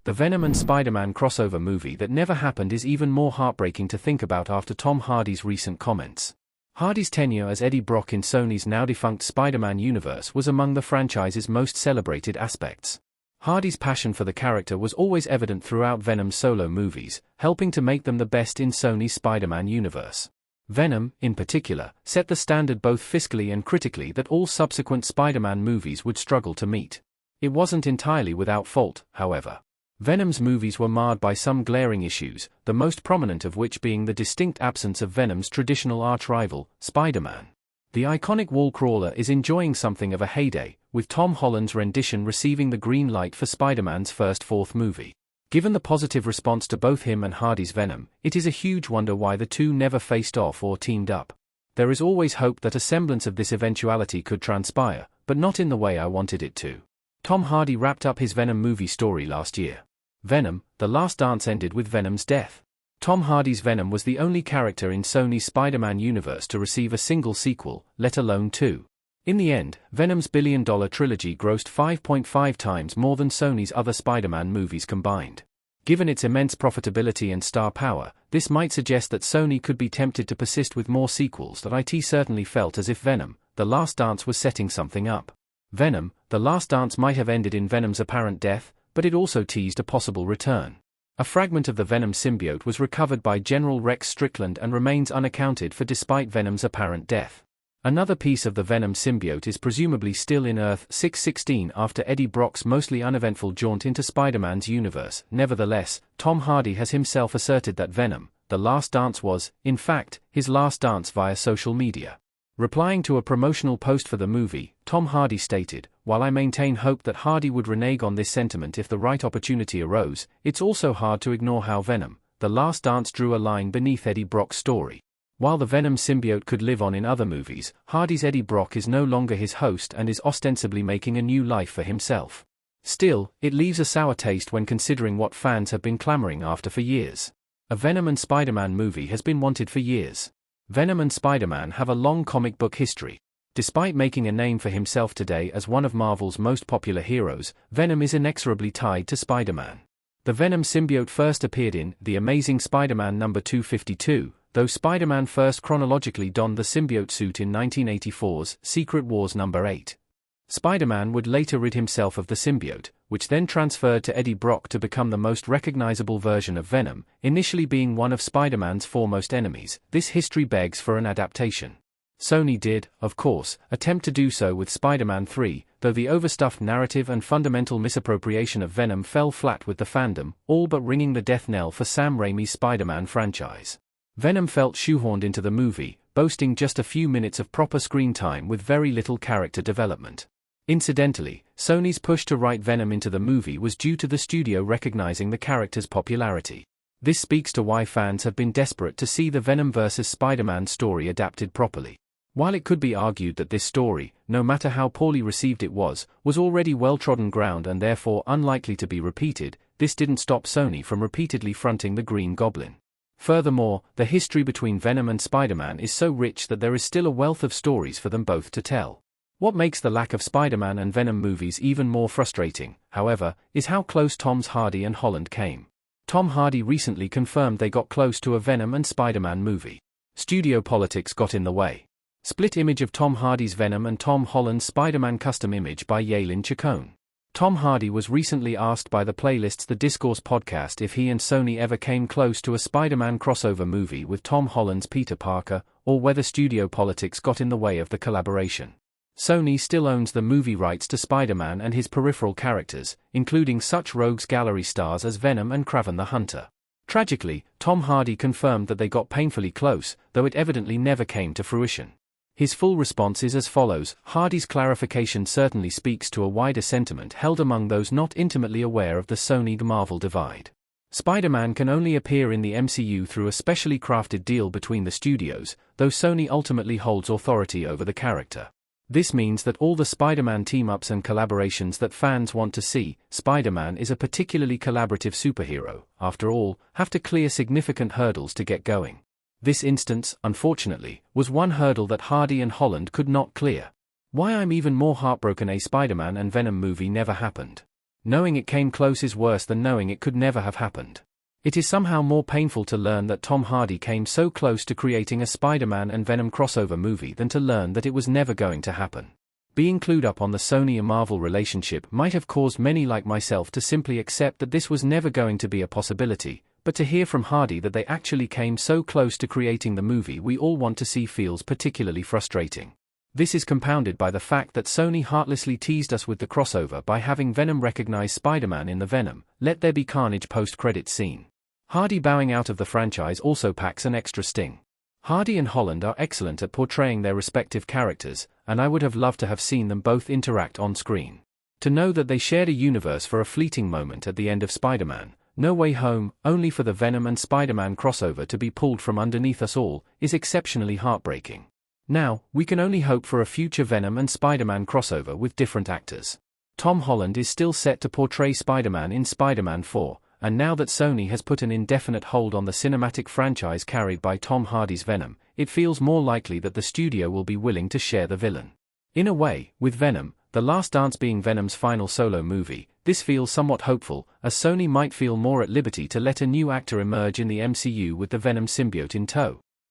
The Venom and Spider-Man crossover movie that never happened is even more heartbreaking to think about after Tom Hardy's recent comments. Hardy's tenure as Eddie Brock in Sony's now-defunct Spider-Man universe was among the franchise's most celebrated aspects. Hardy's passion for the character was always evident throughout Venom's solo movies, helping to make them the best in Sony's Spider-Man universe. Venom, in particular, set the standard both fiscally and critically that all subsequent Spider-Man movies would struggle to meet. It wasn't entirely without fault, however. Venom's movies were marred by some glaring issues, the most prominent of which being the distinct absence of Venom's traditional arch-rival, Spider-Man. The iconic wall crawler is enjoying something of a heyday, with Tom Holland's rendition receiving the green light for Spider-Man's fourth movie. Given the positive response to both him and Hardy's Venom, it is a huge wonder why the two never faced off or teamed up. There is always hope that a semblance of this eventuality could transpire, but not in the way I wanted it to. Tom Hardy wrapped up his Venom movie story last year. Venom, The Last Dance ended with Venom's death. Tom Hardy's Venom was the only character in Sony's Spider-Man universe to receive a single sequel, let alone two. In the end, Venom's billion-dollar trilogy grossed 5.5 times more than Sony's other Spider-Man movies combined. Given its immense profitability and star power, this might suggest that Sony could be tempted to persist with more sequels. That it certainly felt as if Venom, The Last Dance was setting something up. Venom, The Last Dance might have ended in Venom's apparent death, but it also teased a possible return. A fragment of the Venom symbiote was recovered by General Rex Strickland and remains unaccounted for despite Venom's apparent death. Another piece of the Venom symbiote is presumably still in Earth 616 after Eddie Brock's mostly uneventful jaunt into Spider-Man's universe. Nevertheless, Tom Hardy has himself asserted that Venom, The Last Dance was, in fact, his last dance via social media. Replying to a promotional post for the movie, Tom Hardy stated, "While I maintain hope that Hardy would renege on this sentiment if the right opportunity arose, it's also hard to ignore how Venom, The Last Dance drew a line beneath Eddie Brock's story. While the Venom symbiote could live on in other movies, Hardy's Eddie Brock is no longer his host and is ostensibly making a new life for himself. Still, it leaves a sour taste when considering what fans have been clamoring after for years. A Venom and Spider-Man movie has been wanted for years. Venom and Spider-Man have a long comic book history. Despite making a name for himself today as one of Marvel's most popular heroes, Venom is inexorably tied to Spider-Man. The Venom symbiote first appeared in The Amazing Spider-Man No. 252, though Spider-Man first chronologically donned the symbiote suit in 1984's Secret Wars No. 8. Spider-Man would later rid himself of the symbiote, which then transferred to Eddie Brock to become the most recognizable version of Venom, initially being one of Spider-Man's foremost enemies. This history begs for an adaptation. Sony did, of course, attempt to do so with Spider-Man 3, though the overstuffed narrative and fundamental misappropriation of Venom fell flat with the fandom, all but ringing the death knell for Sam Raimi's Spider-Man franchise. Venom felt shoehorned into the movie, boasting just a few minutes of proper screen time with very little character development. Incidentally, Sony's push to write Venom into the movie was due to the studio recognizing the character's popularity. This speaks to why fans have been desperate to see the Venom vs. Spider-Man story adapted properly. While it could be argued that this story, no matter how poorly received it was already well-trodden ground and therefore unlikely to be repeated, this didn't stop Sony from repeatedly fronting the Green Goblin. Furthermore, the history between Venom and Spider-Man is so rich that there is still a wealth of stories for them both to tell. What makes the lack of Spider-Man and Venom movies even more frustrating, however, is how close Tom Hardy and Holland came. Tom Hardy recently confirmed they got close to a Venom and Spider-Man movie. Studio politics got in the way. Split image of Tom Hardy's Venom and Tom Holland's Spider-Man custom image by Yaelin Chacon. Tom Hardy was recently asked by the Playlist's The Discourse podcast if he and Sony ever came close to a Spider-Man crossover movie with Tom Holland's Peter Parker, or whether studio politics got in the way of the collaboration. Sony still owns the movie rights to Spider-Man and his peripheral characters, including such rogues gallery stars as Venom and Kraven the Hunter. Tragically, Tom Hardy confirmed that they got painfully close, though it evidently never came to fruition. His full response is as follows: Hardy's clarification certainly speaks to a wider sentiment held among those not intimately aware of the Sony-Marvel divide. Spider-Man can only appear in the MCU through a specially crafted deal between the studios, though Sony ultimately holds authority over the character. This means that all the Spider-Man team-ups and collaborations that fans want to see, Spider-Man is a particularly collaborative superhero, after all, have to clear significant hurdles to get going. This instance, unfortunately, was one hurdle that Hardy and Holland could not clear. Why I'm even more heartbroken a Spider-Man and Venom movie never happened. Knowing it came close is worse than knowing it could never have happened. It is somehow more painful to learn that Tom Hardy came so close to creating a Spider-Man and Venom crossover movie than to learn that it was never going to happen. Being clued up on the Sony and Marvel relationship might have caused many like myself to simply accept that this was never going to be a possibility, but to hear from Hardy that they actually came so close to creating the movie we all want to see feels particularly frustrating. This is compounded by the fact that Sony heartlessly teased us with the crossover by having Venom recognize Spider-Man in the Venom, Let There Be Carnage post-credits scene. Hardy bowing out of the franchise also packs an extra sting. Hardy and Holland are excellent at portraying their respective characters, and I would have loved to have seen them both interact on screen. To know that they shared a universe for a fleeting moment at the end of Spider-Man, No Way Home, only for the Venom and Spider-Man crossover to be pulled from underneath us all, is exceptionally heartbreaking. Now, we can only hope for a future Venom and Spider-Man crossover with different actors. Tom Holland is still set to portray Spider-Man in Spider-Man 4, and now that Sony has put an indefinite hold on the cinematic franchise carried by Tom Hardy's Venom, it feels more likely that the studio will be willing to share the villain. In a way, with Venom, The Last Dance being Venom's final solo movie, this feels somewhat hopeful, as Sony might feel more at liberty to let a new actor emerge in the MCU with the Venom symbiote in tow.